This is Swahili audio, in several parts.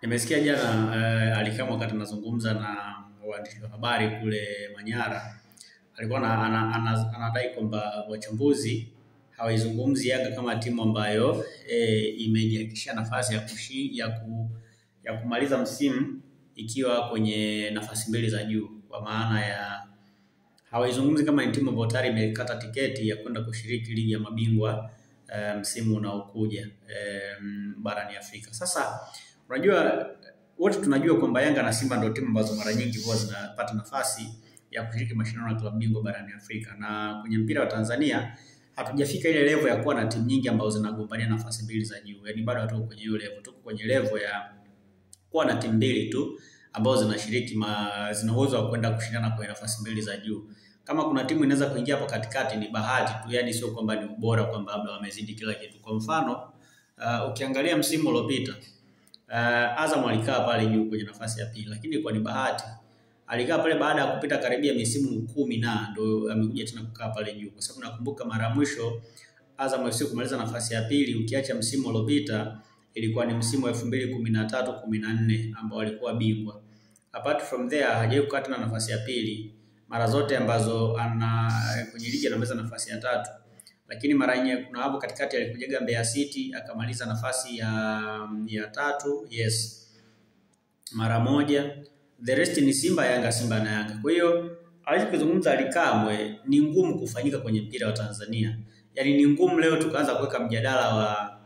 Nimesikia jana Ally Kamwe wakati anazungumza na waandishi wa habari kule Manyara, alikuwa anadai kwamba wachambuzi hawaizungumzi Yanga kama timu ambayo imejihakikishia nafasi ya kumaliza msimu ikiwa kwenye nafasi mbili za juu, kwa maana ya hawaizungumzi kama ni timu ambayo tayari imekata tiketi ya kwenda kushiriki ligi ya mabingwa msimu unaokuja barani Afrika. Sasa unajua, wote tunajua kwamba Yanga na Simba ndio timu ambazo mara nyingi huwa zinapata nafasi ya kushiriki mashindano ya klabu bingwa barani Afrika, na kwenye mpira wa Tanzania hatujafika ile level ya kuwa na timu nyingi ambazo zinagombania nafasi mbili za juu. Yaani bado hatuko kwenye hiyo level, tuko kwenye level ya kuwa na timu mbili tu ambazo zinashiriki zina uwezo wa kwenda kushindana kwenye nafasi mbili za juu. Kama kuna timu inaweza kuingia hapo katikati ni bahati tu, yani sio kwamba ni ubora kwamba labda wamezidi kila kitu. Kwa mfano, ukiangalia msimu uliopita Azam alikaa pale juu kwenye nafasi ya pili, lakini ilikuwa ni bahati. Alikaa pale baada ya kupita karibia misimu 10 na ndio amekuja tena kukaa pale juu, kwa sababu nakumbuka mara mwisho Azam FC kumaliza nafasi ya pili, ukiacha msimu uliopita, ilikuwa ni msimu wa 2013-14 ambao alikuwa bingwa. Apart from there hajawahi kukaa tena nafasi ya pili mara zote ambazo kwenye ligi anamaliza nafasi ya tatu. Lakini mara nyingine kuna hapo katikati alikuja Mbeya City akamaliza nafasi ya tatu, yes, mara moja. The rest ni Simba Yanga, Simba na Yanga. Kwa hiyo alichozungumza Ally Kamwe ni ngumu kufanyika kwenye mpira wa Tanzania. Yaani ni ngumu leo tukaanza kuweka mjadala wa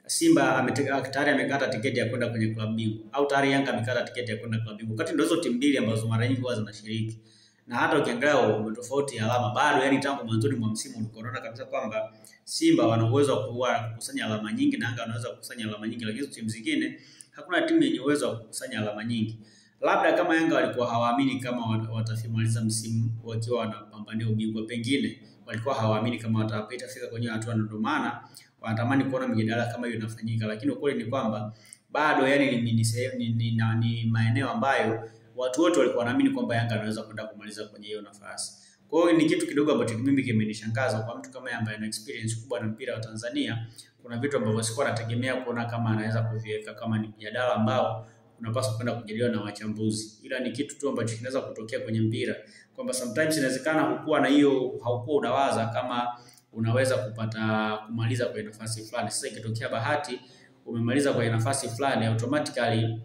Simba tayari amekata tiketi ya kwenda kwenye klabu bingwa au tayari Yanga amekata tiketi ya kwenda klabu bingwa, wakati ndio hizo timu mbili ambazo mara nyingi huwa zinashiriki. Na hata ukiangalia tofauti ya alama bado, yani tangu mwanzoni mwa msimu unaona kabisa kwamba Simba wana uwezo wa kukusanya alama nyingi na Yanga wanaweza kukusanya alama nyingi, lakini timu zingine hakuna timu yenye uwezo wa kukusanya alama nyingi. Labda kama Yanga walikuwa hawaamini kama watafimaliza msimu wakiwa wanapambania ubingwa, pengine walikuwa hawaamini kama watapita fika kwenye hatua, ndio maana wanatamani kuona mjadala kama hiyo inafanyika. Lakini ukweli ni kwamba bado, yani ni maeneo ambayo watu wote walikuwa wanaamini kwamba Yanga anaweza kwenda kumaliza kwenye hiyo nafasi. Kwa hiyo ni kitu kidogo ambacho mimi kimenishangaza kwa mtu kama ambaye ana experience kubwa na mpira wa Tanzania. Kuna vitu ambavyo sikuwa nategemea kuona kama anaweza kuviweka kama ni mjadala ambao unapaswa kwenda kujadiliwa na wachambuzi. Ila ni kitu tu ambacho kinaweza kutokea kwenye mpira, kwamba sometimes inawezekana haukuwa na hiyo, haukuwa unawaza kama unaweza kumaliza kwenye nafasi fulani. Sasa ikitokea bahati umemaliza kwenye nafasi fulani, automatically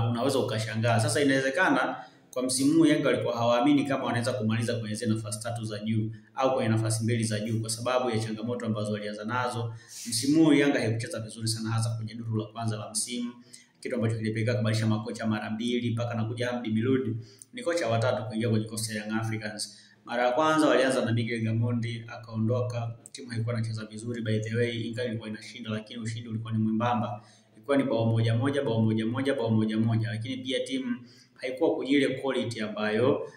unaweza ukashangaa. Sasa inawezekana kwa msimu huu Yanga walikuwa hawaamini kama wanaweza kumaliza kwenye zile nafasi tatu za juu au kwenye nafasi mbili za juu, kwa sababu ya changamoto ambazo walianza nazo. Msimu huu Yanga haikucheza vizuri sana, hasa kwenye duru la kwanza la msimu, kitu ambacho kilipelekea kubadilisha makocha mara mbili, mpaka nakuja Hamdi Miludi ni kocha wa tatu kuingia kwenye kikosi cha Young Africans. Mara ya kwanza walianza na Miguel Gamondi, akaondoka, timu haikuwa inacheza vizuri by the way, ingawa ilikuwa inashinda, lakini ushindi ulikuwa ni mwembamba. Ilikuwa ni bao moja moja, lakini pia timu haikuwa kwenye ile quality ambayo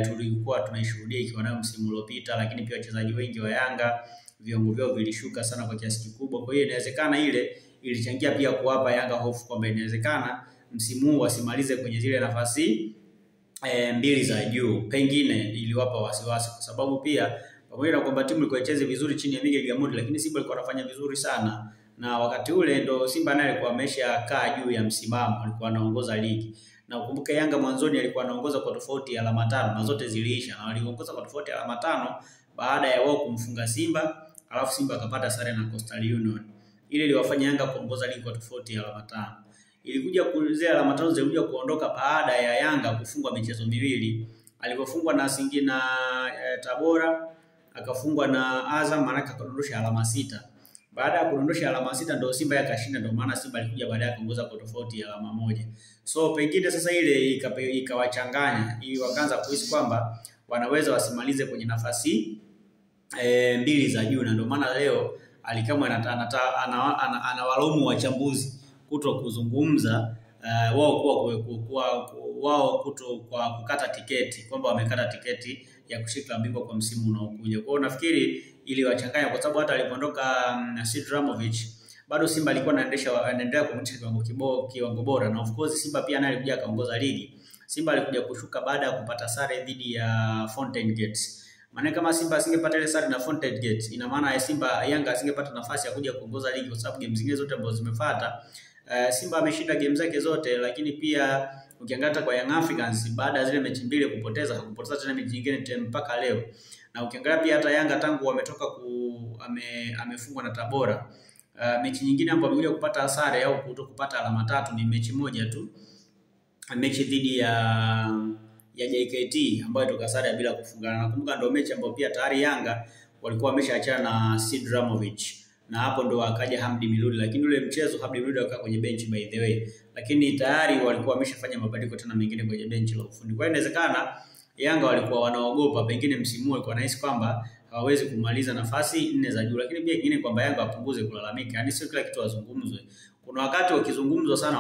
tulikuwa tunaishuhudia ikiwa nayo msimu uliopita. Lakini pia wachezaji wengi wa Yanga viwango vyao vilishuka sana kwa kiasi kikubwa. Kwa hiyo inawezekana ile ilichangia pia kuwapa Yanga hofu kwamba inawezekana msimu huu wasimalize kwenye zile nafasi mbili za juu. Pengine iliwapa wasiwasi kwa sababu pia pamoja na kwamba timu ilikuwa icheze vizuri chini ya Miguel Gamondi, lakini Simba ilikuwa anafanya vizuri sana. Na wakati ule ndo Simba naye alikuwa ameshakaa juu ya msimamo, alikuwa anaongoza ligi. Na ukumbuke Yanga mwanzoni alikuwa anaongoza kwa tofauti ya alama 5 na zote ziliisha. Na waliongoza kwa tofauti ya alama 5 baada ya wao kumfunga Simba, alafu Simba akapata sare na Coastal Union. Ile iliwafanya Yanga kuongoza ligi kwa tofauti ya alama 5. Ilikuja kuanzia alama 5 zilikuja kuondoka baada ya Yanga kufungwa michezo miwili. Alipofungwa na Singida Tabora, akafungwa na Azam, maana akadondosha alama 6. Baada ya kudondosha alama 6 ndio Simba yakashinda, ndio maana Simba alikuja baadaye kuongoza kwa tofauti ya alama 1. So pengine sasa ile ikawachanganya, ili wakaanza kuhisi kwamba wanaweza wasimalize kwenye nafasi mbili za juu, na ndio maana leo Ally Kamwe anawalaumu wachambuzi kuto kuzungumza wao kwa kukata tiketi, kwamba wamekata tiketi ya kushika bingwa kwa msimu unaokuja. Kwa hiyo nafikiri ili wachanganya, kwa sababu hata alipoondoka Sid Ramovic bado Simba alikuwa anaendelea kuonyesha kiwango bora, na of course Simba pia naye alikuja akaongoza ligi. Simba alikuja kushuka baada ya kupata sare dhidi ya Fountain Gate. Maana kama Simba asingepata ile sare na Fountain Gate, ina maana Yanga asingepata nafasi ya kuja kuongoza ligi, kwa sababu game zingine zote ambazo zimefuata Simba ameshinda game zake zote, lakini pia ukiangalia kwa Young Africans baada ya zile mechi mbili hakupoteza tena mechi nyingine mpaka leo. Na ukiangalia pia hata Yanga tangu wametoka amefungwa na Tabora, mechi nyingine ambayo amekuja kupata sare au kutokupata alama 3 ni mechi moja tu, mechi dhidi ya JKT ambayo toka sare bila kufungana. Nakumbuka ndio mechi ambayo pia tayari Yanga walikuwa wameshaachana na Sid Ramovic, na hapo ndo akaja Hamdi Miludi, lakini ule mchezo Hamdi Miludi akakaa kwenye bench by the way, lakini tayari walikuwa wameshafanya mabadiliko tena mengine kwenye bench la ufundi. Kwa hiyo inawezekana Yanga walikuwa wanaogopa, pengine msimu huu walikuwa nahisi kwamba hawawezi kumaliza nafasi 4 za juu, lakini pia kingine kwamba Yanga wapunguze kulalamika. Yaani sio kila kitu wazungumzwe. Kuna wakati wakizungumzwa sana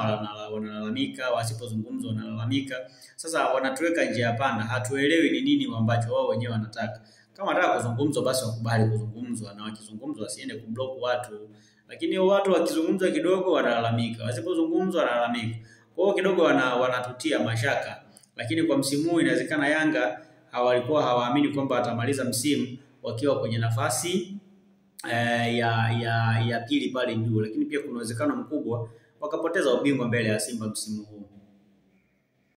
wanalalamika, wasipozungumzwa wanalalamika. Sasa wanatuweka njia panda, hatuelewi ni nini ambacho wao wenyewe wanataka. Kama wanataka kuzungumzwa basi wakubali kuzungumzwa, na wakizungumzwa wasiende kublock watu. Lakini watu wakizungumzwa kidogo wanalalamika, wasipozungumzwa wanalalamika. Kwa hiyo kidogo wanatutia mashaka. Lakini kwa msimu huu inawezekana Yanga walikuwa hawaamini kwamba watamaliza msimu wakiwa kwenye nafasi ya pili pale juu, lakini pia kuna uwezekano mkubwa wakapoteza ubingwa mbele ya Simba msimu huu.